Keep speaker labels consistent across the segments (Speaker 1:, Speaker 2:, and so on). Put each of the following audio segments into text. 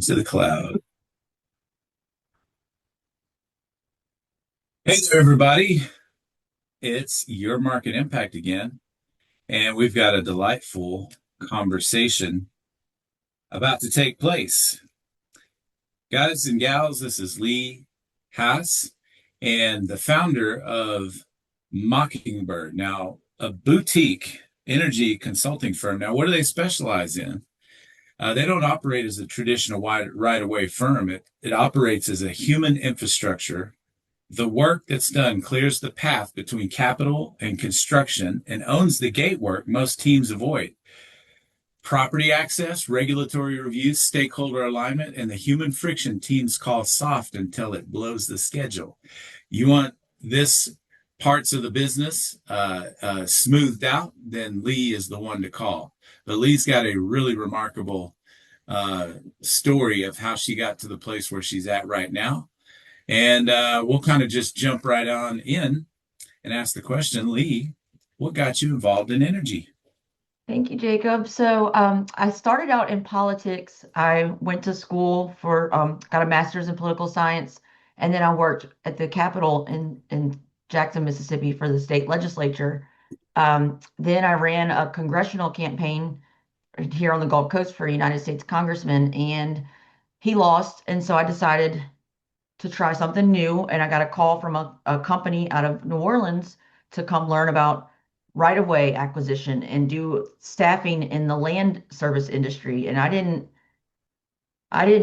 Speaker 1: to the cloud. Hey there, everybody. It's your market impact again, and we've got a delightful conversation about to take place. Guys and gals, this is Lee Haas and the founder of Mockingbird. Now, a boutique energy consulting firm. Now, what do they specialize in? They don't operate as a traditional right-of-way firm. It operates as a human infrastructure. The work that's done clears the path between capital and construction and owns the gatework most teams avoid. Property access, regulatory reviews, stakeholder alignment, and the human friction teams call soft until it blows the schedule. You want this parts of the business smoothed out, then Lee is the one to call. But Lee's got a really remarkable story of how she got to the place where she's at right now. And we'll kind of just jump right on in and ask the question, Lee, what got you involved in energy?
Speaker 2: Thank you, Jacob. So I started out in politics. I went to school for, got a master's in political science, and then I worked at the Capitol in Jackson, Mississippi for the state legislature. Then I ran a congressional campaign here on the Gulf Coast for a United States congressman, and he lost. And so I decided to try something new. And I got a call from a company out of New Orleans to come learn about right-of-way acquisition and do staffing in the land service industry. And I didn't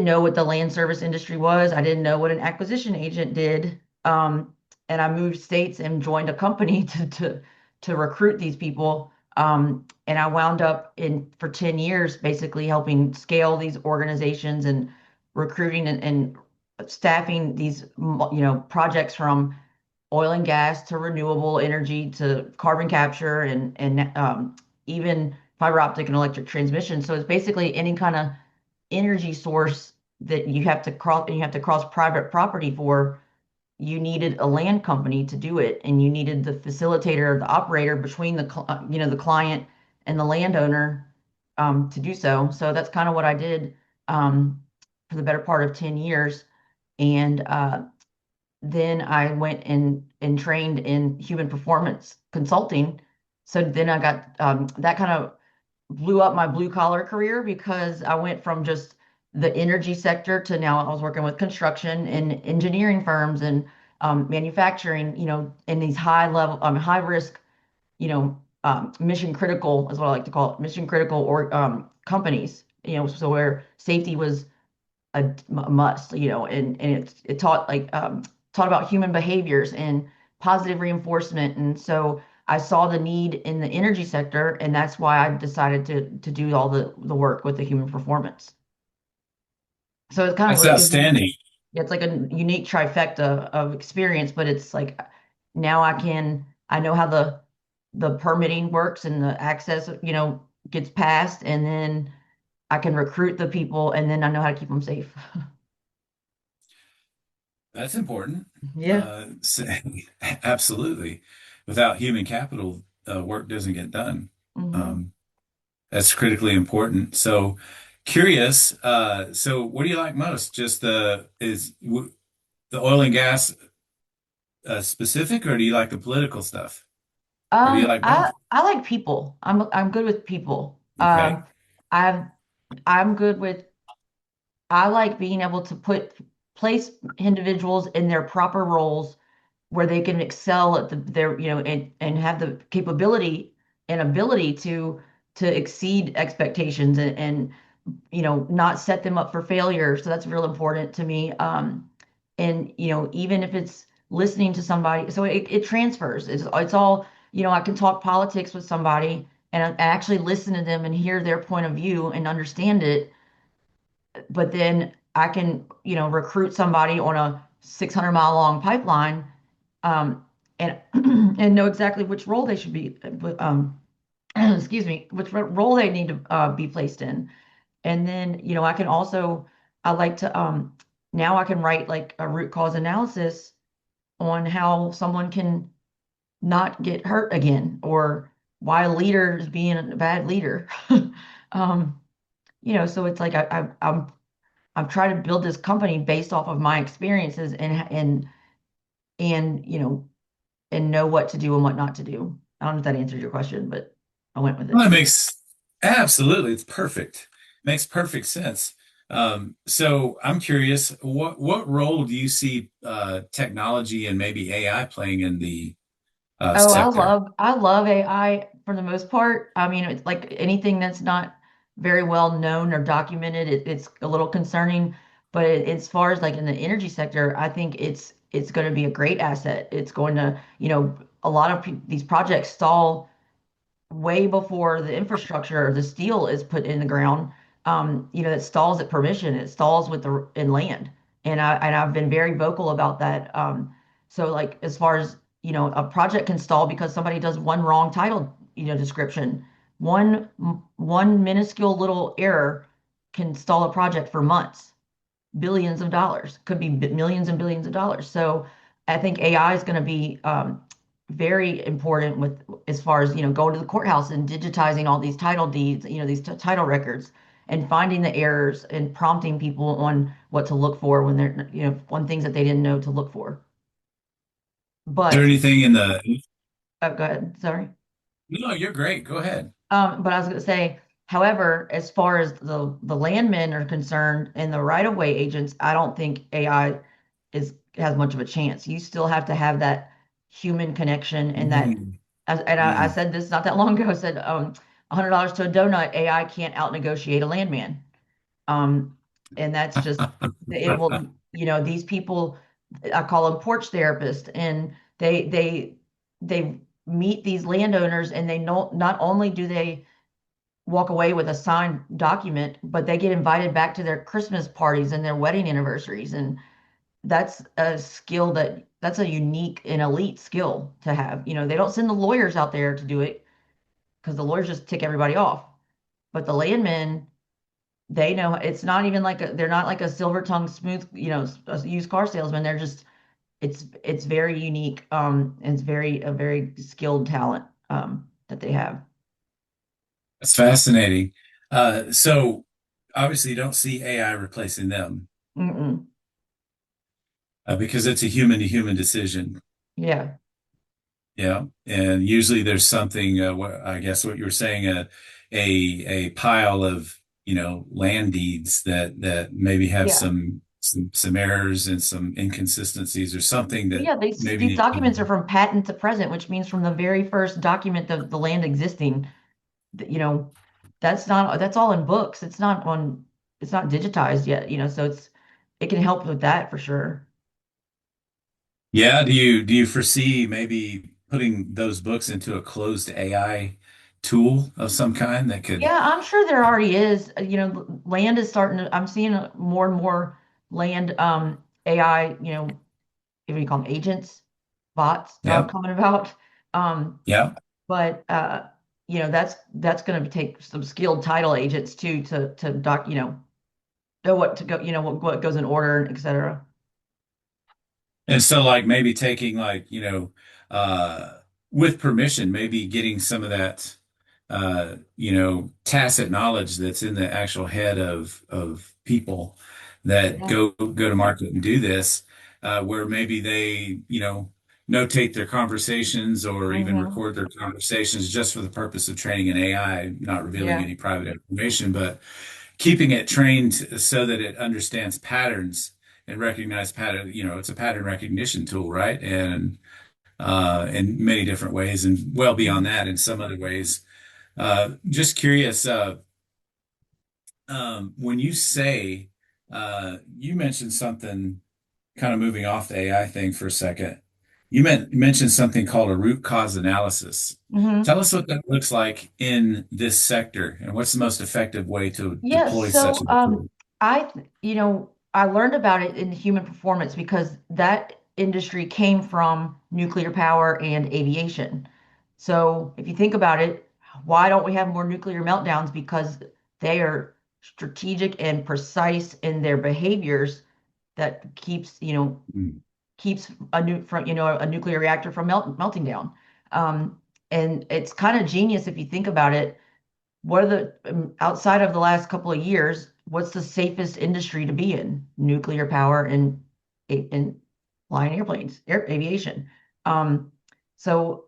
Speaker 2: know what the land service industry was. I didn't know what an acquisition agent did. And I moved states and joined a company to recruit these people. And I wound up in for 10 years basically helping scale these organizations and recruiting and staffing these projects from oil and gas to renewable energy to carbon capture and even fiber optic and electric transmission. So it's basically any kind of energy source that you have to cross private property for. You needed a land company to do it, and you needed the facilitator, the operator between the client and the landowner to do so. So that's kind of what I did for the better part of 10 years. And then I went and trained in human performance consulting. So then I got that kind of blew up my blue collar career because I went from just the energy sector to now I was working with construction and engineering firms and manufacturing, in these high level, high risk, mission critical is what I like to call it, mission critical or companies, so where safety was a must, and it taught taught about human behaviors and positive reinforcement. And so I saw the need in the energy sector, and that's why I decided to do all the work with the human performance. So it's kind of
Speaker 1: That's
Speaker 2: like
Speaker 1: outstanding.
Speaker 2: it's like a unique trifecta of experience, but it's like now I know how the permitting works and the access, gets passed, and then I can recruit the people, and then I know how to keep them safe.
Speaker 1: That's important.
Speaker 2: Yeah.
Speaker 1: So, absolutely. Without human capital, work doesn't get done.
Speaker 2: hmm
Speaker 1: Um, that's critically important. So, curious. So, what do you like most? Just the oil and gas specific, or do you like the political stuff, or do you like both?
Speaker 2: I like people. I'm good with people.
Speaker 1: Okay.
Speaker 2: I've I'm good with I like being able to place individuals in their proper roles where they can excel at their, and have the capability and ability to exceed expectations and not set them up for failure. So that's real important to me. And even if it's listening to somebody, so it transfers. It's all, I can talk politics with somebody and I actually listen to them and hear their point of view and understand it, but then I can, recruit somebody on a 600-mile long pipeline, and and know exactly which role they should be, excuse me, which role they need to be placed in. And then, I can also, I like to, now I can write like a root cause analysis on how someone can not get hurt again, or why a leader is being a bad leader. Um, so it's like I'm I'm trying to build this company based off of my experiences and and know what to do and what not to do. I don't know if that answers your question, but I went with
Speaker 1: Well,
Speaker 2: it.
Speaker 1: it makes absolutely, it's perfect. Makes perfect sense. So I'm curious, what role do you see technology and maybe AI playing in the
Speaker 2: Oh,
Speaker 1: sector?
Speaker 2: I love AI for the most part. I mean, it's like anything that's not very well known or documented, it's a little concerning. But as far as like in the energy sector, I think it's going to be a great asset. It's going to, a lot of these projects stall way before the infrastructure or the steel is put in the ground. It stalls at permission. It stalls with the in land, and I've been very vocal about that. So like as far as a project can stall because somebody does one wrong title description. One minuscule little error can stall a project for months, billions of dollars, could be millions and billions of dollars. So I think AI is going to be very important with as far as going to the courthouse and digitizing all these title deeds, these title records, and finding the errors and prompting people on what to look for when they're on things that they didn't know to look for.
Speaker 1: Is there
Speaker 2: But
Speaker 1: anything in the,
Speaker 2: go ahead, sorry.
Speaker 1: no, you're great. Go ahead.
Speaker 2: But I was going to say, however, as far as the landmen are concerned and the right-of-way agents, I don't think AI is has much of a chance. You still have to have that human connection and that,
Speaker 1: Mm,
Speaker 2: I
Speaker 1: mm.
Speaker 2: said this not that long ago. I said, $100 to a donut, AI can't out-negotiate a landman. Um, and that's just it will, these people, I call them porch therapists, and they meet these landowners, and they know not only do they walk away with a signed document, but they get invited back to their Christmas parties and their wedding anniversaries. And that's a skill that's a unique and elite skill to have. They don't send the lawyers out there to do it because the lawyers just tick everybody off. But the landmen, they know it's not even like they're not like a silver tongued smooth, a used car salesman. They're just it's very unique, and it's a very skilled talent that they have.
Speaker 1: That's fascinating. So obviously you don't see AI replacing them
Speaker 2: Mm-mm.
Speaker 1: because it's a human to human decision.
Speaker 2: Yeah.
Speaker 1: Yeah, and usually there's something. I guess what you were saying, a pile of land deeds that maybe have
Speaker 2: Yeah.
Speaker 1: some errors and some inconsistencies or something that
Speaker 2: Yeah,
Speaker 1: maybe
Speaker 2: these
Speaker 1: needs to
Speaker 2: documents are
Speaker 1: be.
Speaker 2: from patent to present, which means from the very first document of the land existing, th- you know, that's all in books. It's not digitized yet, so it can help with that for sure.
Speaker 1: Yeah, do you foresee maybe putting those books into a closed AI tool of some kind that could?
Speaker 2: Yeah, I'm sure there already is. Land is starting to, I'm seeing more and more land AI, what do you call them, agents, bots
Speaker 1: Yeah,
Speaker 2: coming about. Um,
Speaker 1: yeah.
Speaker 2: but that's going to take some skilled title agents too to know what to go, what goes in order, and et cetera.
Speaker 1: And so like maybe taking like, with permission, maybe getting some of that tacit knowledge that's in the actual head of people that
Speaker 2: Yeah.
Speaker 1: go to market and do this, where maybe they, notate their conversations or even
Speaker 2: Hmm.
Speaker 1: record their conversations just for the purpose of training an AI, not revealing
Speaker 2: Yeah.
Speaker 1: any private information, but keeping it trained so that it understands patterns and recognize pattern. It's a pattern recognition tool, right? And in many different ways, and well beyond
Speaker 2: Mhm.
Speaker 1: that, in some other ways. Just curious, when you say you mentioned something, kind of moving off the AI thing for a second. You mentioned something called a root cause analysis.
Speaker 2: Hmm.
Speaker 1: Tell us what that looks like in this sector and what's the most effective way to
Speaker 2: Yeah,
Speaker 1: deploy such
Speaker 2: so
Speaker 1: a tool.
Speaker 2: I learned about it in human performance because that industry came from nuclear power and aviation. So if you think about it, why don't we have more nuclear meltdowns? Because they are strategic and precise in their behaviors that
Speaker 1: Mm.
Speaker 2: keeps a nuclear reactor from melting down. And it's kind of genius if you think about it. what are the outside of the last couple of years, what's the safest industry to be in? Nuclear power and flying airplanes, aviation. Um, so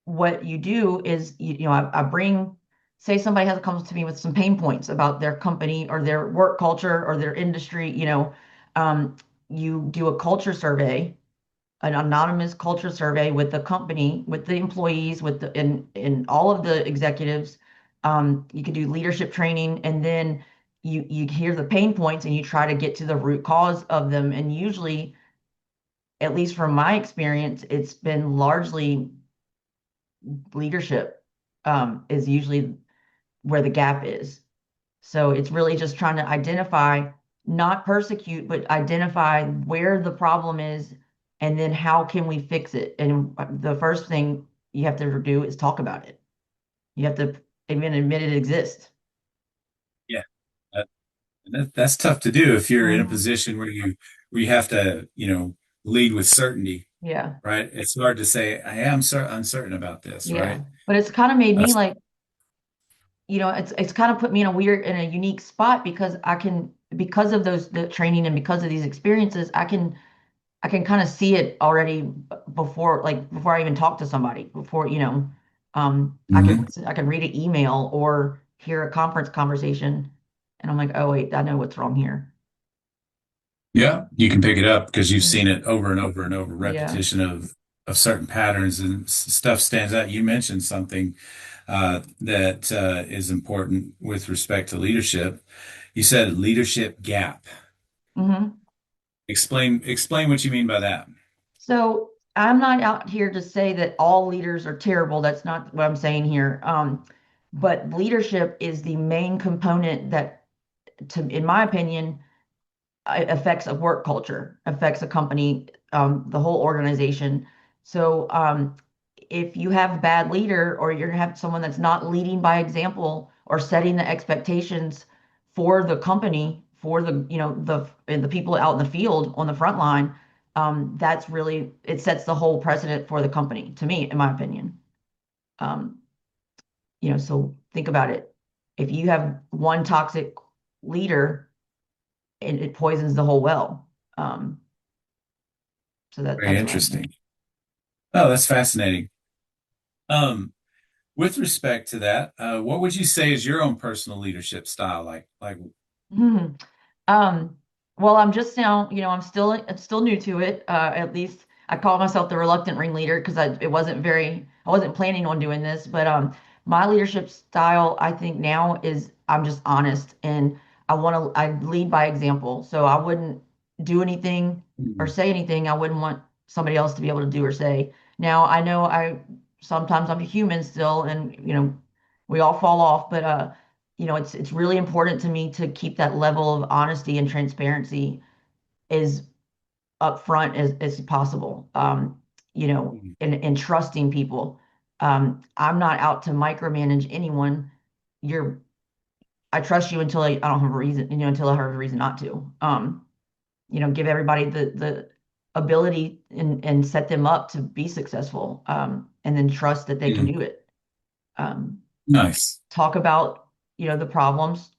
Speaker 2: what you do is I bring, say somebody has comes to me with some pain points about their company or their work culture or their industry, um, you do a culture survey, an anonymous culture survey with the company, with the employees, with the in all of the executives. You can do leadership training, and then you hear the pain points and you try to get to the root cause of them. And usually, at least from my experience, it's been largely leadership is usually where the gap is. So it's really just trying to identify, not persecute, but identify where the problem is and then how can we fix it. And the first thing you have to do is talk about it. You have to even admit it exists.
Speaker 1: Yeah. That's tough to do if you're in a
Speaker 2: Mhm.
Speaker 1: position where you have to, lead with certainty,
Speaker 2: Yeah.
Speaker 1: right? It's hard to say, I am uncertain about this,
Speaker 2: Yeah.
Speaker 1: right?
Speaker 2: But it's kind of made me
Speaker 1: That's
Speaker 2: like, it's kind of put me in a unique spot because I can, because of the training and because of these experiences, I can kind of see it already before, like before I even talk to somebody, before,
Speaker 1: Mhm.
Speaker 2: I can read an email or hear a conference conversation, and I'm like, oh wait, I know what's wrong here.
Speaker 1: Yeah, you can pick it up because you've seen
Speaker 2: Mhm.
Speaker 1: it over and over and over,
Speaker 2: Yeah.
Speaker 1: repetition of certain patterns and stuff stands out. You mentioned something that is important with respect to leadership. You said leadership gap.
Speaker 2: hmm
Speaker 1: Explain what you mean by that.
Speaker 2: So I'm not out here to say that all leaders are terrible. That's not what I'm saying here. But leadership is the main component that, in my opinion, it affects a work culture, affects a company, the whole organization. So if you have a bad leader or you're gonna have someone that's not leading by example or setting the expectations for the company, for the people out in the field on the front line, that's really it sets the whole precedent for the company, to me, in my opinion. Um, so think about it. If you have one toxic leader, it poisons the whole well. Um, So
Speaker 1: Very
Speaker 2: that's what I think.
Speaker 1: interesting. Oh, that's fascinating. Um, with respect to that, what would you say is your own personal leadership style like?
Speaker 2: Mhm. Um, well, I'm just now, I'm still new to it. At least I call myself the reluctant ringleader because I wasn't planning on doing this, but my leadership style, I think now is I'm just honest and I lead by example. So I wouldn't do anything or
Speaker 1: Mhm.
Speaker 2: say anything I wouldn't want somebody else to be able to do or say. Now I know sometimes I'm a human still, and we all fall off, but it's really important to me to keep that level of honesty and transparency as upfront as possible. And trusting people. I'm not out to micromanage anyone. You're I trust you until I don't have a reason, until I have a reason not to. Give everybody the ability and set them up to be successful. And then trust that they can
Speaker 1: Yeah.
Speaker 2: do it. Um,
Speaker 1: Nice.
Speaker 2: talk about, the problems,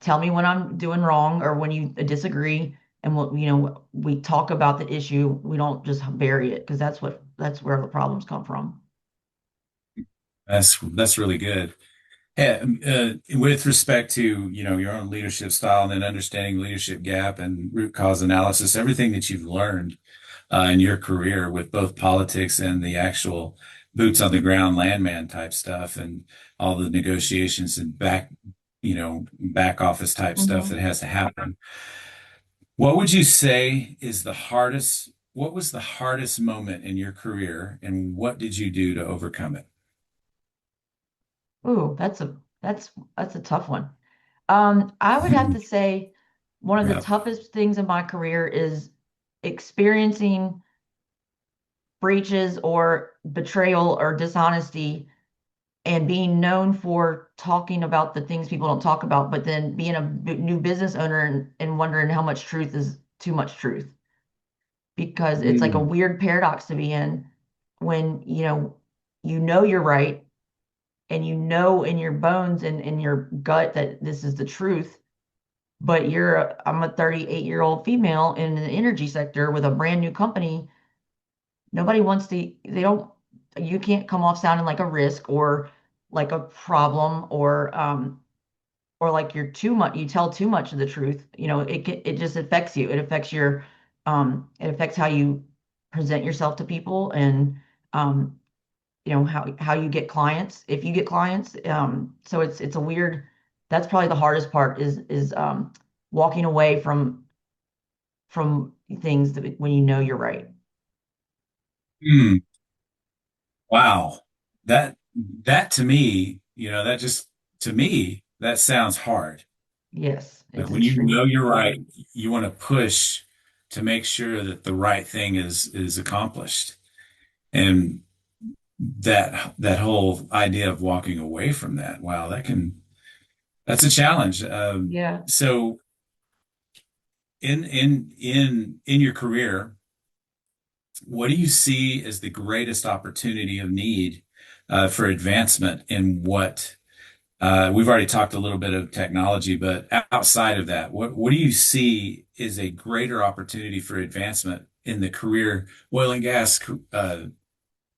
Speaker 2: tell me when I'm doing wrong or when you disagree, and we talk about the issue. We don't just bury it because that's where the problems come from.
Speaker 1: That's really good. Yeah, with respect to, your own leadership style and then understanding leadership gap and root cause analysis, everything that you've learned in your career with both politics and the actual boots on the ground landman type stuff and all the negotiations and back office type stuff that
Speaker 2: hmm
Speaker 1: has to happen. What would you say is what was the hardest moment in your career and what did you do to overcome it?
Speaker 2: Ooh, that's a tough one. I would have to say one of the
Speaker 1: Yeah.
Speaker 2: toughest things in my career is experiencing breaches or betrayal or dishonesty and being known for talking about the things people don't talk about, but then being a new business owner and wondering how much truth is too much truth, because it's like a
Speaker 1: Mm.
Speaker 2: weird paradox to be in when you know you're right and you know in your bones and in your gut that this is the truth, but I'm a 38-year-old female in the energy sector with a brand new company. Nobody wants to, they don't, you can't come off sounding like a risk or like a problem or like you're too much, you tell too much of the truth. It just affects you. It affects it affects how you present yourself to people and um how you get clients, if you get clients. So it's a weird, that's probably the hardest part is walking away from things that when you know you're right.
Speaker 1: Hmm. Wow. That that to me, that just to me, that sounds hard.
Speaker 2: Yes,
Speaker 1: Like
Speaker 2: it's
Speaker 1: when you know
Speaker 2: extreme.
Speaker 1: you're right, you want to push to make sure that the right thing is accomplished. And that whole idea of walking away from that, wow, that's a challenge.
Speaker 2: Yeah.
Speaker 1: So in your career, what do you see as the greatest opportunity of need for advancement in what we've already talked a little bit of technology, but outside of that, what do you see is a greater opportunity for advancement in the career oil and gas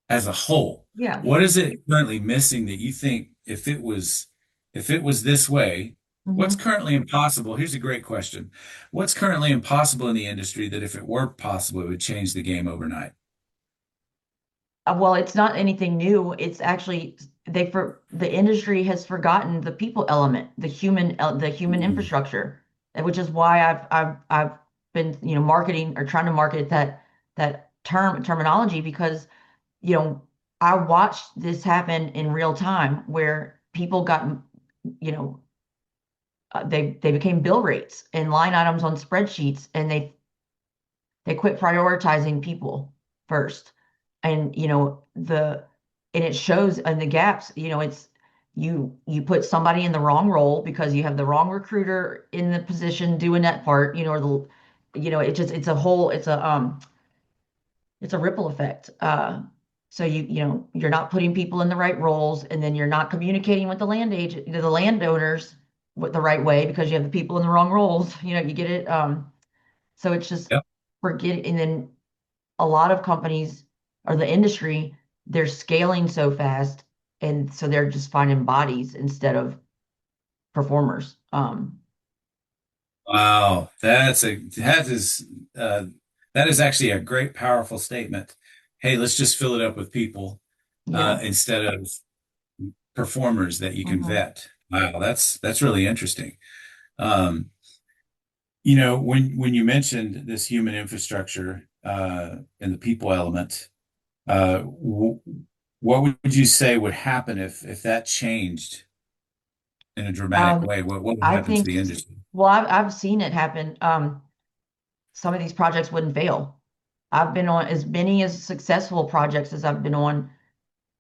Speaker 1: as a whole?
Speaker 2: Yeah.
Speaker 1: What is it currently missing that you think if it was this way, what's
Speaker 2: Hmm.
Speaker 1: currently impossible? Here's a great question. What's currently impossible in the industry that if it were possible, it would change the game overnight?
Speaker 2: Well, it's not anything new. It's actually the industry has forgotten the people element, the human
Speaker 1: Mhm.
Speaker 2: infrastructure, which is why I've been marketing or trying to market that terminology because you know I watched this happen in real time where people got you know they became bill rates and line items on spreadsheets and they quit prioritizing people first. And and it shows in the gaps, it's you put somebody in the wrong role because you have the wrong recruiter in the position doing that part, or it's a whole it's a ripple effect. So you're not putting people in the right roles, and then you're not communicating with the landowners with the right way because you have the people in the wrong roles. You get it. So it's just
Speaker 1: Yep.
Speaker 2: forget, and then a lot of companies or the industry, they're scaling so fast, and so they're just finding bodies instead of performers.
Speaker 1: Wow, uh, that is actually a great, powerful statement. Hey, let's just fill it up with people
Speaker 2: Yeah.
Speaker 1: instead of performers that you can
Speaker 2: Hmm.
Speaker 1: vet. Wow, that's really interesting. Um, when you mentioned this human infrastructure and the people element, w what would you say would happen if that changed in a dramatic
Speaker 2: Um,
Speaker 1: way? What would
Speaker 2: I
Speaker 1: happen to
Speaker 2: think,
Speaker 1: the industry?
Speaker 2: well, I've seen it happen. Some of these projects wouldn't fail. I've been on as many as successful projects as I've been on.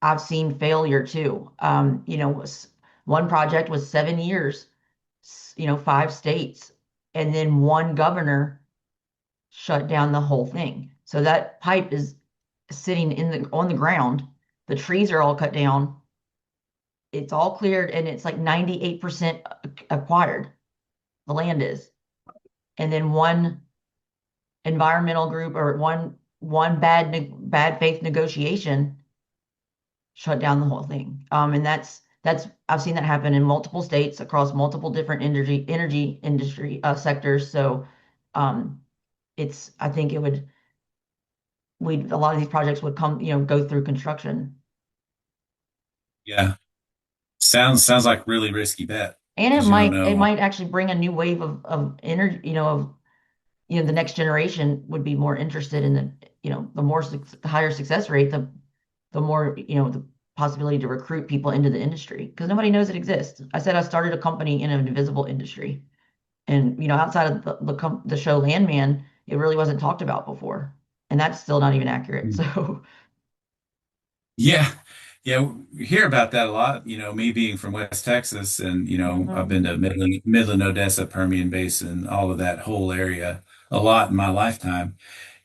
Speaker 2: I've seen failure too. One project was 7 years, 5 states, and then one governor shut down the whole thing. So that pipe is sitting on the ground. The trees are all cut down. It's all cleared, and it's like 98% acquired. The land is, and then one environmental group or one bad faith negotiation shut down the whole thing. And that's I've seen that happen in multiple states across multiple different energy industry sectors. So um, I think it would we a lot of these projects would go through construction.
Speaker 1: Yeah, sounds like really risky bet
Speaker 2: And it
Speaker 1: because you don't
Speaker 2: might it
Speaker 1: know.
Speaker 2: might actually bring a new wave of energy, the next generation would be more interested in the higher success rate, the more, the possibility to recruit people into the industry because nobody knows it exists. I said I started a company in an invisible industry, and outside of the show Landman, it really wasn't talked about before, and that's still not even accurate. So
Speaker 1: Yeah. Yeah, we hear about that a lot. Me being from West Texas and, I've
Speaker 2: mhm.
Speaker 1: been to Midland, Odessa, Permian Basin, all of that whole area a lot in my lifetime.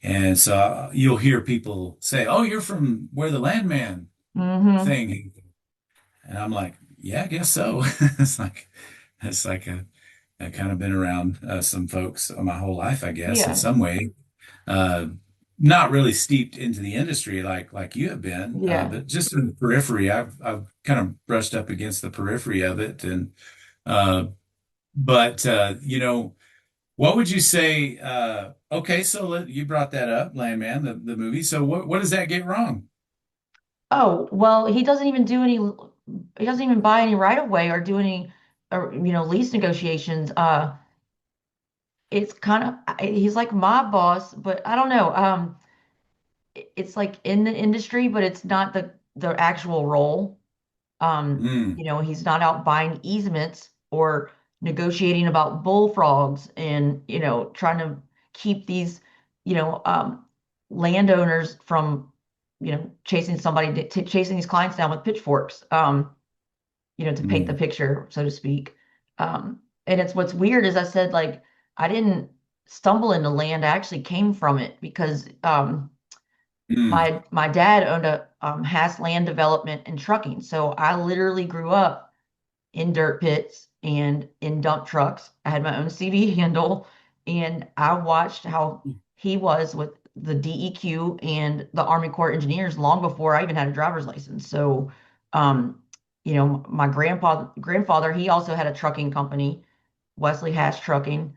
Speaker 1: And so you'll hear people say, "Oh, you're from where the landman
Speaker 2: Mhm.
Speaker 1: thing." And I'm like, yeah, I guess so. It's like, it's like I kind of been around some folks my whole life, I guess, in
Speaker 2: Yeah,
Speaker 1: some way. Uh, Not really steeped into the industry like you have been,
Speaker 2: yeah.
Speaker 1: but just in the periphery. I've kind of brushed up against the periphery of it, and uh, but what would you say? Okay, so you brought that up, Landman, the movie. So what does that get wrong?
Speaker 2: Oh, well, he doesn't even do any, he doesn't even buy any right of way or do any, or, lease negotiations. It's kind of, he's like my boss, but I don't know. It's like in the industry, but it's not the actual role.
Speaker 1: Mm,
Speaker 2: He's not out buying easements or negotiating about bullfrogs and, trying to keep these, you know, um, landowners from, chasing somebody, chasing these clients down with pitchforks, to paint the
Speaker 1: mm,
Speaker 2: picture, so to speak. And it's what's weird is I said, like, I didn't stumble into land. I actually came from it because
Speaker 1: mm,
Speaker 2: my dad owned a Hass Land Development and Trucking. So I literally grew up in dirt pits and in dump trucks. I had my own CV handle, and I watched how he was with the DEQ and the Army Corps of Engineers long before I even had a driver's license. So, my grandfather, he also had a trucking company, Wesley Hatch Trucking,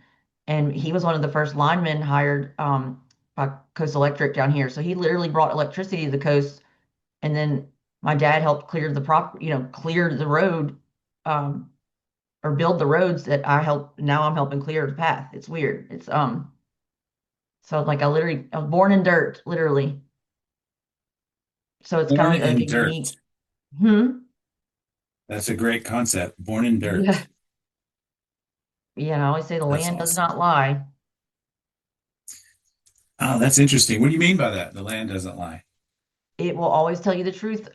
Speaker 2: and he was one of the first linemen hired by Coast Electric down here. So he literally brought electricity to the coast, and then my dad helped clear the road, um, or build the roads that I help. Now I'm helping clear the path. It's weird. So like I was born in dirt, literally. So it's kind
Speaker 1: born
Speaker 2: of like
Speaker 1: in
Speaker 2: a unique.
Speaker 1: dirt.
Speaker 2: Hmm.
Speaker 1: That's a great concept. Born in
Speaker 2: Yeah.
Speaker 1: dirt.
Speaker 2: Yeah. I always say the
Speaker 1: That's
Speaker 2: land does
Speaker 1: awesome.
Speaker 2: not lie.
Speaker 1: Oh, that's interesting. What do you mean by that? The land doesn't lie.
Speaker 2: It will always tell you the truth.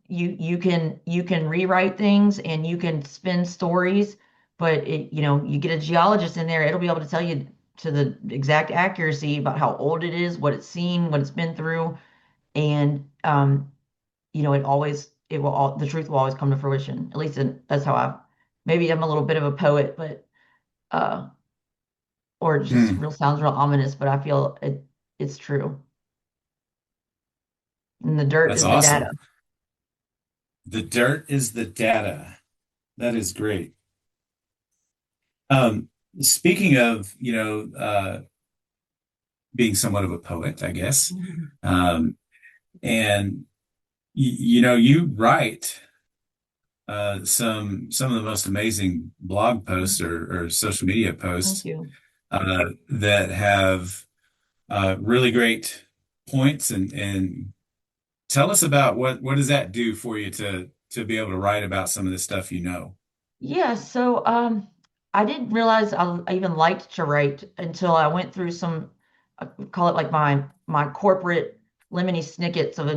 Speaker 2: You can rewrite things and you can spin stories, but you get a geologist in there, it'll be able to tell you to the exact accuracy about how old it is, what it's seen, what it's been through, and the truth will always come to fruition. At least that's how maybe I'm a little bit of a poet, but uh, or it just
Speaker 1: Hmm.
Speaker 2: real sounds real ominous, but I feel it's true. And the dirt
Speaker 1: That's
Speaker 2: is the data.
Speaker 1: awesome. The dirt is the data. That is great. Um, Speaking of, being somewhat of a poet, I guess, um, and you write some of the most amazing blog posts or social media
Speaker 2: Thank
Speaker 1: posts
Speaker 2: you.
Speaker 1: that have really great points and tell us about what does that do for you to be able to write about some of the stuff you know?
Speaker 2: Yeah, so I didn't realize I even liked to write until I went through some call it like my corporate lemony snickets of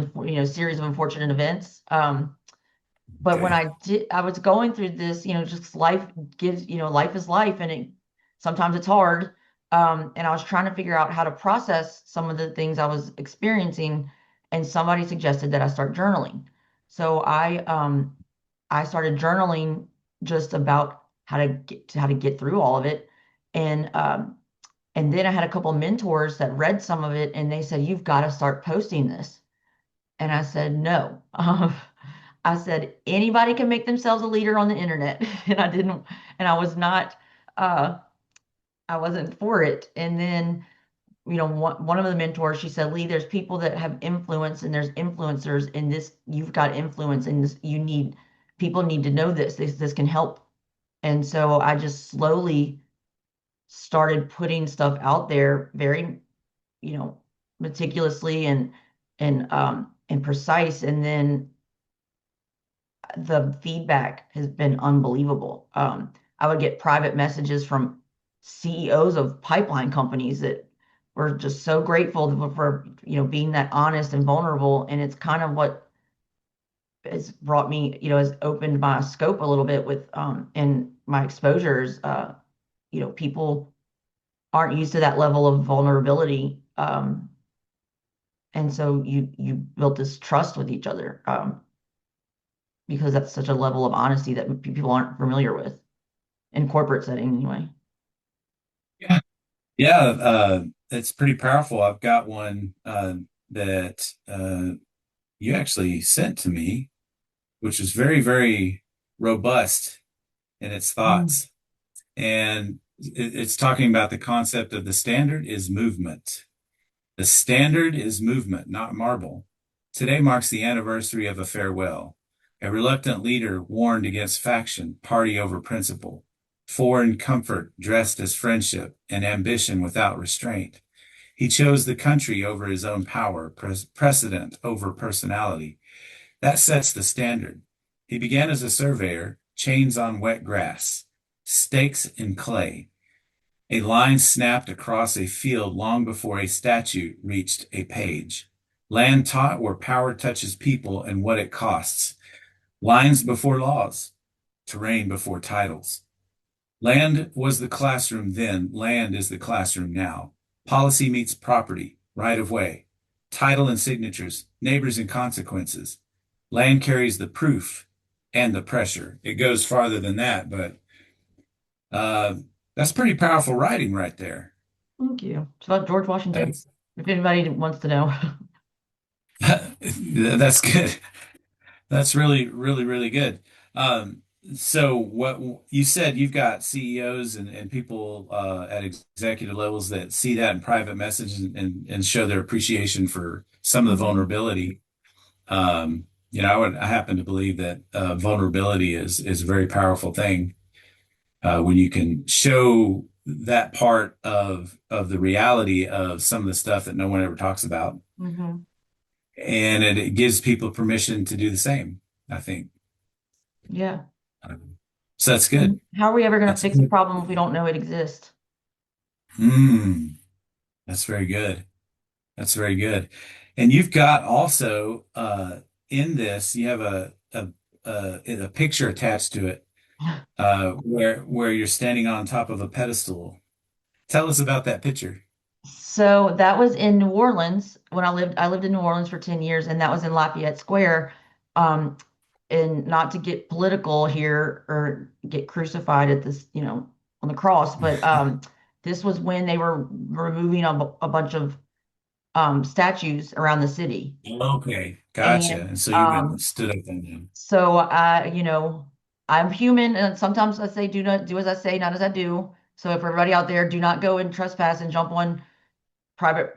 Speaker 2: series of unfortunate events. But when
Speaker 1: Okay.
Speaker 2: I was going through this, just life is life, and sometimes it's hard. And I was trying to figure out how to process some of the things I was experiencing, and somebody suggested that I start journaling. So I started journaling just about how to get through all of it, and then I had a couple mentors that read some of it, and they said, "You've got to start posting this." And I said, no. I said, anybody can make themselves a leader on the internet. And I was not, uh, I wasn't for it. And then, one of the mentors, she said, Lee, there's people that have influence and there's influencers in this. You've got influence and people need to know this. This can help. And so I just slowly started putting stuff out there very, you know, meticulously and precise. And then the feedback has been unbelievable. I would get private messages from CEOs of pipeline companies that were just so grateful for being that honest and vulnerable. And it's kind of what has brought me, has opened my scope a little bit with and my exposures. People aren't used to that level of vulnerability. And so you built this trust with each other. because that's such a level of honesty that people aren't familiar with in corporate setting anyway.
Speaker 1: Yeah. Yeah, it's pretty powerful. I've got one that you actually sent to me, which is very, very robust in its
Speaker 2: Mm.
Speaker 1: thoughts. And it's talking about the concept of the standard is movement. The standard is movement, not marble. Today marks the anniversary of a farewell. A reluctant leader warned against faction, party over principle, foreign comfort dressed as friendship, and ambition without restraint. He chose the country over his own power, precedent over personality. That sets the standard. He began as a surveyor, chains on wet grass, stakes in clay. A line snapped across a field long before a statute reached a page. Land taught where power touches people and what it costs. Lines before laws, terrain before titles. Land was the classroom then, land is the classroom now. Policy meets property, right of way, title and signatures, neighbors and consequences. Land carries the proof and the pressure. It goes farther than that, but uh, that's pretty powerful writing right there.
Speaker 2: Thank you. It's about George Washington,
Speaker 1: That's
Speaker 2: if anybody wants to know.
Speaker 1: that's good. That's really, really, really good. So what you said, you've got CEOs and people at executive levels that see that in private messages and show their appreciation for some of the
Speaker 2: Mhm.
Speaker 1: vulnerability. I happen to believe that vulnerability is a very powerful thing when you can show that part of the reality of some of the stuff that no one ever talks about,
Speaker 2: Mhm.
Speaker 1: and it gives people permission to do the same, I think.
Speaker 2: Yeah.
Speaker 1: So that's good.
Speaker 2: And how are we ever going to
Speaker 1: That's
Speaker 2: fix a
Speaker 1: good.
Speaker 2: problem if we don't know it exists?
Speaker 1: Mm, that's very good. That's very good. And you've got also in this, you have a picture attached to it where you're standing on top of a pedestal. Tell us about that picture.
Speaker 2: So that was in New Orleans when I lived in New Orleans for 10 years, and that was in Lafayette Square. Um, and not to get political here or get crucified at this, on the cross, but this was when they were removing a bunch of statues around the city.
Speaker 1: Okay, gotcha.
Speaker 2: And
Speaker 1: And so you went and stood up on them.
Speaker 2: so I'm human, and sometimes I say, do not do as I say, not as I do. So if everybody out there, do not go and trespass and jump on private,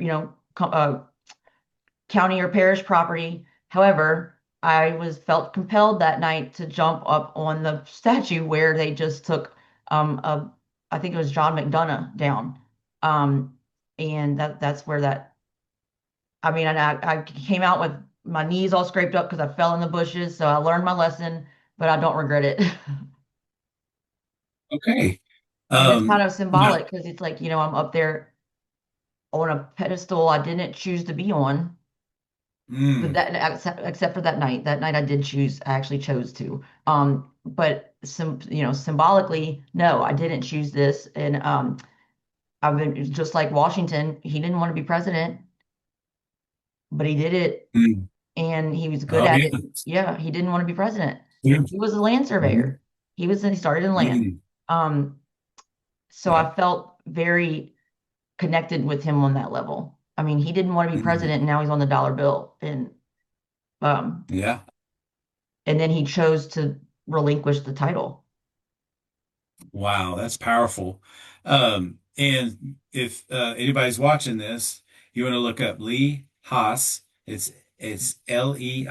Speaker 2: county or parish property. However, I was felt compelled that night to jump up on the statue where they just took I think it was John McDonough down. Um, and that's where that I mean, and I came out with my knees all scraped up because I fell in the bushes. So I learned my lesson, but I don't regret it.
Speaker 1: Okay.
Speaker 2: And it's kind
Speaker 1: Um,
Speaker 2: of
Speaker 1: now,
Speaker 2: symbolic because it's like, I'm up there on a pedestal I didn't choose to be on. But
Speaker 1: mm,
Speaker 2: that except for that night. That night I did choose, I actually chose to. But symbolically, no, I didn't choose this. And I've been just like Washington, he didn't want to be president, but he did it
Speaker 1: mm.
Speaker 2: and he was good
Speaker 1: Oh,
Speaker 2: at
Speaker 1: yeah.
Speaker 2: it. Yeah, he didn't want to be president.
Speaker 1: Yeah.
Speaker 2: He was a land
Speaker 1: Mhm.
Speaker 2: surveyor. He started in land.
Speaker 1: Mm.
Speaker 2: Um, so
Speaker 1: Yeah.
Speaker 2: I felt very connected with him on that level. I mean, he didn't want to be
Speaker 1: Mm.
Speaker 2: president and now he's on the dollar bill. Um,
Speaker 1: Yeah.
Speaker 2: and then he chose to relinquish the title.
Speaker 1: Wow, that's powerful. And if anybody's watching this, you want to look up Lee Haas. It's Leigh.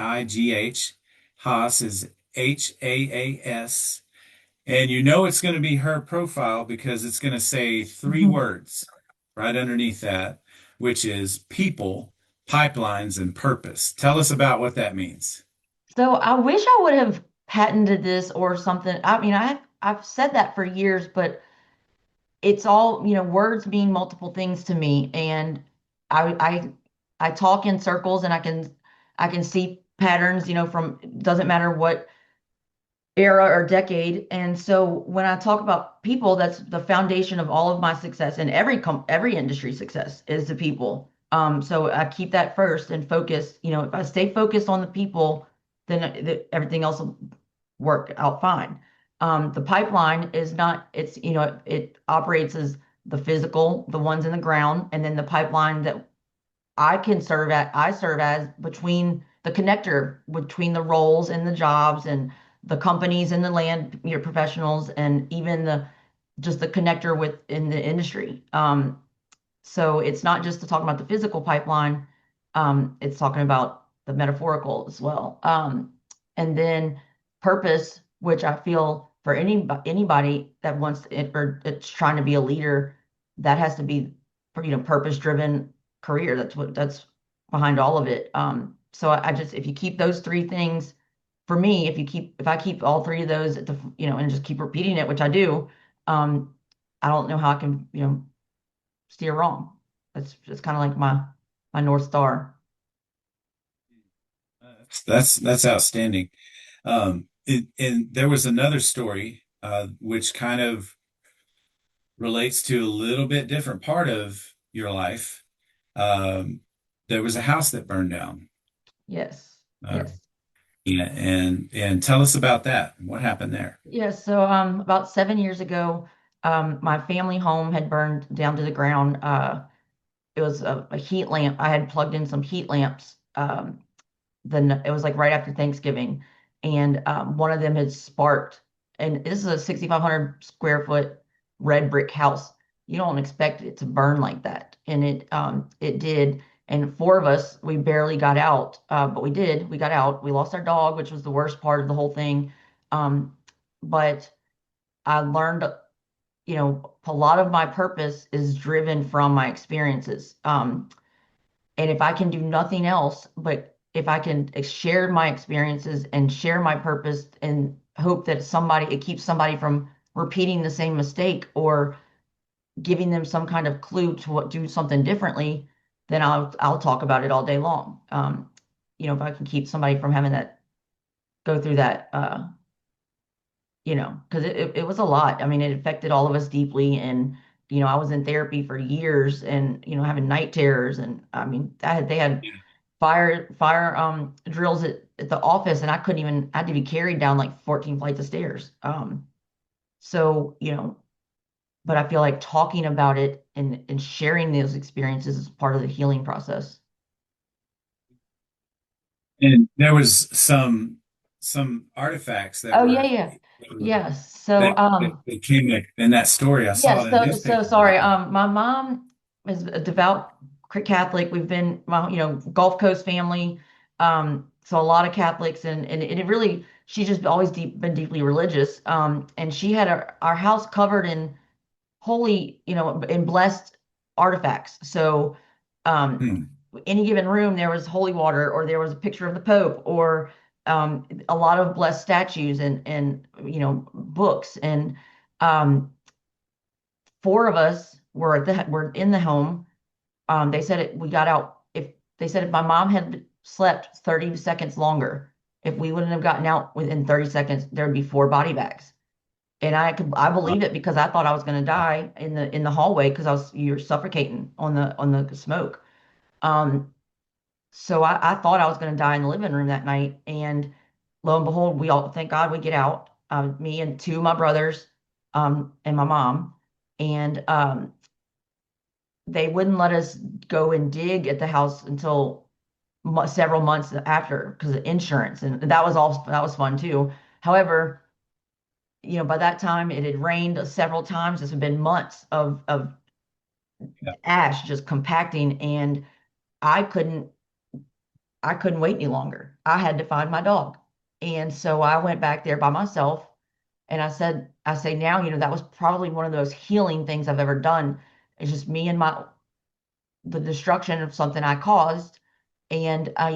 Speaker 1: Haas is Haas. And you know it's going to be her profile because it's going to say three
Speaker 2: Mhm.
Speaker 1: words right underneath that, which is people, pipelines, and purpose. Tell us about what that means.
Speaker 2: So I wish I would have patented this or something. I mean, I've said that for years, but it's all, words mean multiple things to me, and I I I talk in circles, and I can see patterns, from doesn't matter what era or decade. And so when I talk about people, that's the foundation of all of my success and every industry success is the people. So I keep that first and focus. If I stay focused on the people, then everything else will work out fine. The pipeline is not, it's, it operates as the physical, the ones in the ground, and then the pipeline that I serve as between the connector between the roles and the jobs and the companies and the land, professionals, and even just the connector within the industry. So it's not just to talk about the physical pipeline, it's talking about the metaphorical as well. And then purpose, which I feel for anybody that wants it or it's trying to be a leader, that has to be for, purpose driven career. That's behind all of it. So I just, if you keep those three things, for me, if I keep all three of those at and just keep repeating it, which I do, I don't know how I can, steer wrong. That's just kind of like my North Star.
Speaker 1: That's outstanding. And there was another story, which kind of relates to a little bit different part of your life. Um, there was a house that burned down.
Speaker 2: Yes.
Speaker 1: Uh,
Speaker 2: Yes.
Speaker 1: yeah, and tell us about that. What happened there?
Speaker 2: Yeah, so about 7 years ago, my family home had burned down to the ground. It was a heat lamp. I had plugged in some heat lamps. Then it was like right after Thanksgiving, and one of them had sparked. And this is a 6,500 square foot red brick house. You don't expect it to burn like that, and it did. And four of us, we barely got out, but we did. We got out. We lost our dog, which was the worst part of the whole thing. Um, but I learned, a lot of my purpose is driven from my experiences. And if I can do nothing else, but if I can share my experiences and share my purpose and hope that it keeps somebody from repeating the same mistake or giving them some kind of clue to do something differently, then I'll talk about it all day long. If I can keep somebody from having that go through that, because it was a lot. I mean, it affected all of us deeply. And, I was in therapy for years and, having night terrors. And I mean, they had fire drills at the office and I had to be carried down like 14 flights of stairs. So, but I feel like talking about it and sharing those experiences is part of the healing process.
Speaker 1: And there was some artifacts that
Speaker 2: Oh yeah,
Speaker 1: were
Speaker 2: yeah. Yes. So
Speaker 1: that came in that story. I saw
Speaker 2: yes,
Speaker 1: the
Speaker 2: so
Speaker 1: newspaper
Speaker 2: sorry.
Speaker 1: article.
Speaker 2: My mom is a devout Catholic. We've been, well, Gulf Coast family. So a lot of Catholics, and it really, she's just always been deeply religious. And she had our house covered in holy, in blessed artifacts. So, um,
Speaker 1: Hmm.
Speaker 2: any given room there was holy water, or there was a picture of the Pope, or a lot of blessed statues and books and um four of us were in the home. They said we got out. If they said if my mom had slept 30 seconds longer, if we wouldn't have gotten out within 30 seconds, there'd be four body bags. And I believe it because I thought I was going to die in the hallway because you're suffocating on the smoke. Um, so I thought I was going to die in the living room that night. And lo and behold, thank God we get out. Me and two of my brothers, and my mom. And they wouldn't let us go and dig at the house until several months after because of insurance, and that was fun too. However, by that time it had rained several times. It's been months of
Speaker 1: Yeah.
Speaker 2: ash just compacting, and I couldn't I couldn't wait any longer. I had to find my dog, and so I went back there by myself. And I say now, that was probably one of those healing things I've ever done. It's just me and the destruction of something I caused. And I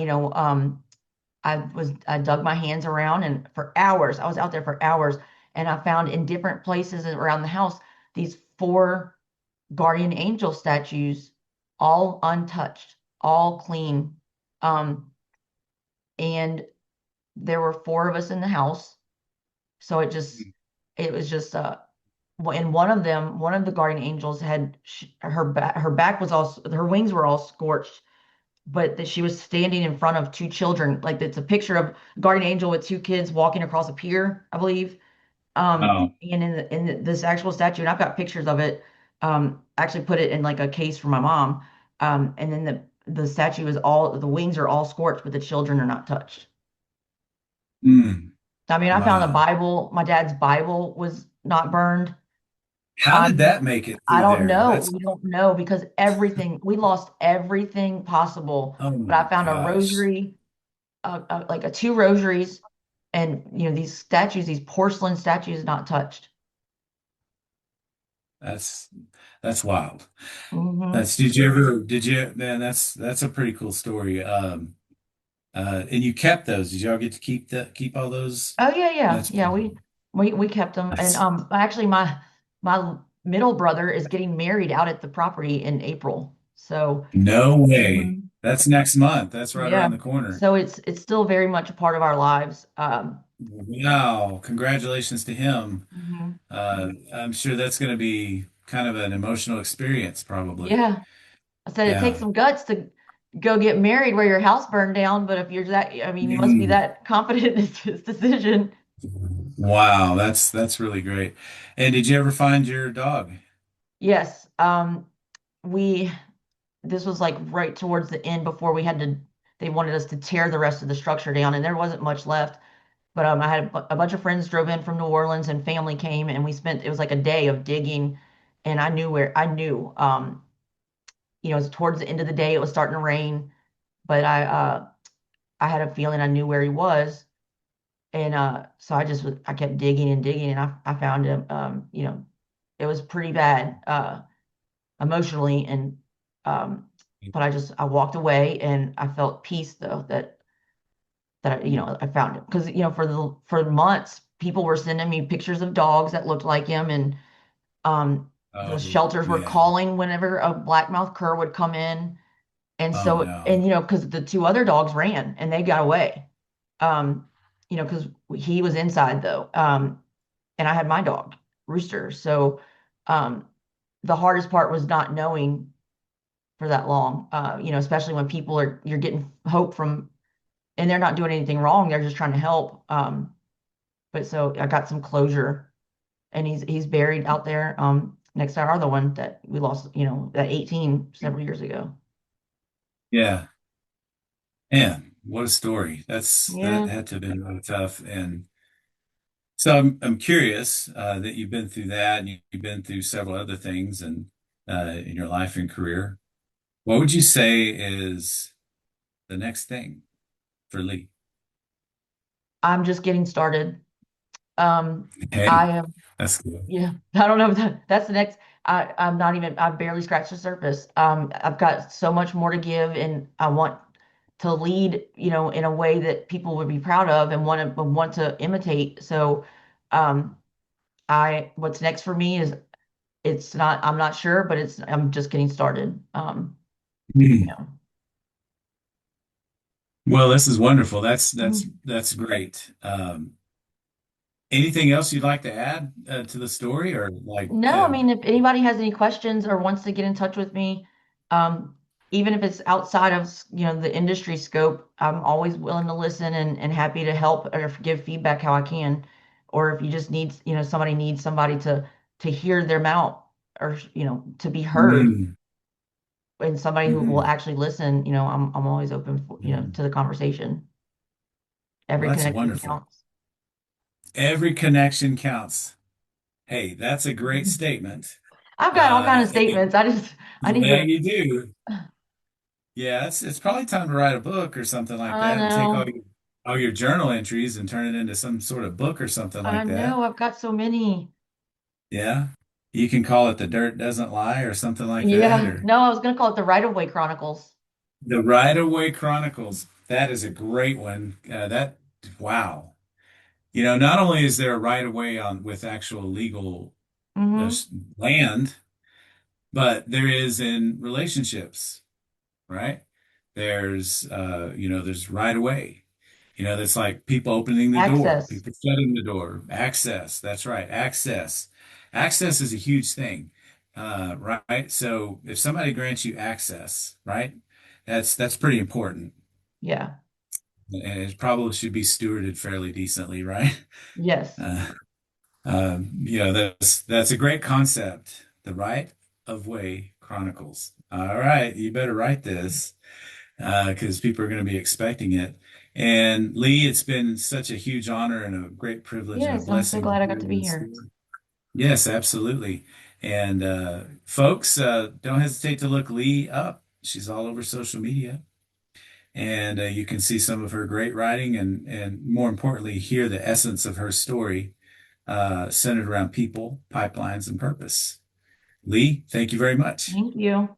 Speaker 2: dug my hands around and for hours, I was out there for hours, and I found in different places around the house these four guardian angel statues, all untouched, all clean. Um, and there were four of us in the house. So it was just and one of the guardian angels had her back was all her wings were all scorched. but that she was standing in front of two children. Like it's a picture of a guardian angel with two kids walking across a pier, I believe.
Speaker 1: Oh,
Speaker 2: And this actual statue, and I've got pictures of it. I actually put it in like a case for my mom. And then the statue is all the wings are all scorched, but the children are not touched.
Speaker 1: mm,
Speaker 2: I mean, I found a
Speaker 1: wow.
Speaker 2: Bible. My dad's Bible was not burned.
Speaker 1: How did that make it
Speaker 2: I
Speaker 1: through
Speaker 2: don't
Speaker 1: there?
Speaker 2: know.
Speaker 1: That's,
Speaker 2: We don't know because we lost everything possible.
Speaker 1: oh
Speaker 2: But
Speaker 1: my
Speaker 2: I found a
Speaker 1: gosh.
Speaker 2: rosary, like a two rosaries, and these statues, these porcelain statues, not touched.
Speaker 1: That's that's wild.
Speaker 2: Hmm.
Speaker 1: Did you, man, that's a pretty cool story. And you kept those. Did y'all get to keep all those?
Speaker 2: Oh yeah, yeah,
Speaker 1: That's
Speaker 2: yeah.
Speaker 1: pretty,
Speaker 2: We kept them, and
Speaker 1: that's
Speaker 2: actually, my middle brother is getting married out at the property in April. So,
Speaker 1: no way.
Speaker 2: mhm,
Speaker 1: That's next month. That's right
Speaker 2: yeah.
Speaker 1: around the corner.
Speaker 2: So it's still very much a part of our lives.
Speaker 1: Wow. Congratulations to him.
Speaker 2: Mhm.
Speaker 1: I'm sure that's going to be kind of an emotional experience, probably.
Speaker 2: Yeah. I said it takes
Speaker 1: Yeah.
Speaker 2: some guts to go get married where your house burned down, but if you're that, I mean, you must be
Speaker 1: Mm.
Speaker 2: that confident in his decision.
Speaker 1: Wow, that's really great. And did you ever find your dog?
Speaker 2: Yes. We this was like right towards the end before they wanted us to tear the rest of the structure down, and there wasn't much left. But I had a bunch of friends drove in from New Orleans, and family came, and it was like a day of digging, and I knew, it was towards the end of the day, it was starting to rain, but I had a feeling I knew where he was. And so I kept digging and digging, and I found him. It was pretty bad emotionally, and but I walked away, and I felt peace though I found him because for months people were sending me pictures of dogs that looked like him, and the
Speaker 1: Oh
Speaker 2: shelters were
Speaker 1: man.
Speaker 2: calling whenever a blackmouth cur would come in, and
Speaker 1: Oh
Speaker 2: so and
Speaker 1: no.
Speaker 2: because the two other dogs ran and they got away, um, because he was inside though. And I had my dog, Rooster. So um, the hardest part was not knowing for that long, especially when you're getting hope from, and they're not doing anything wrong. They're just trying to help. But so I got some closure, and he's buried out there next to our other one that we lost, at 18 several years ago.
Speaker 1: Yeah. Man, what a story. That
Speaker 2: Yeah.
Speaker 1: had to have been really tough. And so I'm curious that you've been through that and you've been through several other things and in your life and career. What would you say is the next thing for Lee?
Speaker 2: I'm just getting started. Um,
Speaker 1: Hey,
Speaker 2: I have
Speaker 1: that's good.
Speaker 2: Yeah, I don't know if that's the next. I've barely scratched the surface. I've got so much more to give, and I want to lead, in a way that people would be proud of and want to imitate. So, um, what's next for me is I'm not sure, but I'm just getting started.
Speaker 1: Hmm.
Speaker 2: Yeah.
Speaker 1: Well, this is wonderful.
Speaker 2: Mhm.
Speaker 1: That's great. Anything else you'd like to add to the story, or like,
Speaker 2: No, I mean, if anybody has any questions or wants to get in touch with me, um, even if it's outside of, the industry scope, I'm always willing to listen and happy to help or give feedback how I can. Or if you just need, somebody needs somebody to hear them out or, to be heard,
Speaker 1: mm,
Speaker 2: and somebody who will
Speaker 1: mhm.
Speaker 2: actually listen, I'm always open for,
Speaker 1: Mhm.
Speaker 2: to the conversation.
Speaker 1: Well,
Speaker 2: Every
Speaker 1: that's
Speaker 2: connection
Speaker 1: wonderful.
Speaker 2: counts.
Speaker 1: Every connection counts. Hey, that's a great statement.
Speaker 2: I've got all kind of
Speaker 1: Hey,
Speaker 2: statements. I need
Speaker 1: yeah,
Speaker 2: to,
Speaker 1: you do. Yeah, it's probably time to write a book or something like
Speaker 2: I
Speaker 1: that and take
Speaker 2: know,
Speaker 1: all your journal entries and turn it into some sort of book or something
Speaker 2: I
Speaker 1: like that.
Speaker 2: know, I've got so many.
Speaker 1: Yeah. You can call it The Dirt Doesn't Lie or something like that,
Speaker 2: Yeah.
Speaker 1: or
Speaker 2: No, I was gonna call it the Right of Way Chronicles.
Speaker 1: The Right of Way Chronicles. That is a great one. Wow. Not only is there a right of way on with actual legal uh,
Speaker 2: Hmm.
Speaker 1: s- land, but there is in relationships, right? There's right of way. That's like people opening the door,
Speaker 2: Access.
Speaker 1: people shutting the door, access. That's right, access. Access is a huge thing, right? So if somebody grants you access, right? That's pretty important,
Speaker 2: Yeah.
Speaker 1: and it probably should be stewarded fairly decently, right?
Speaker 2: Yes.
Speaker 1: Uh, that's a great concept. The Right of Way Chronicles. All right, you better write this because people are going to be expecting it. And Lee, it's been such a huge honor and a great privilege and a
Speaker 2: Yes, I'm so
Speaker 1: blessing to
Speaker 2: glad I got
Speaker 1: hear
Speaker 2: to be
Speaker 1: this
Speaker 2: here.
Speaker 1: story. Yes, absolutely. And folks, don't hesitate to look Lee up. She's all over social media, and you can see some of her great writing, and more importantly, hear the essence of her story centered around people, pipelines, and purpose. Lee, thank you very much.
Speaker 2: Thank you.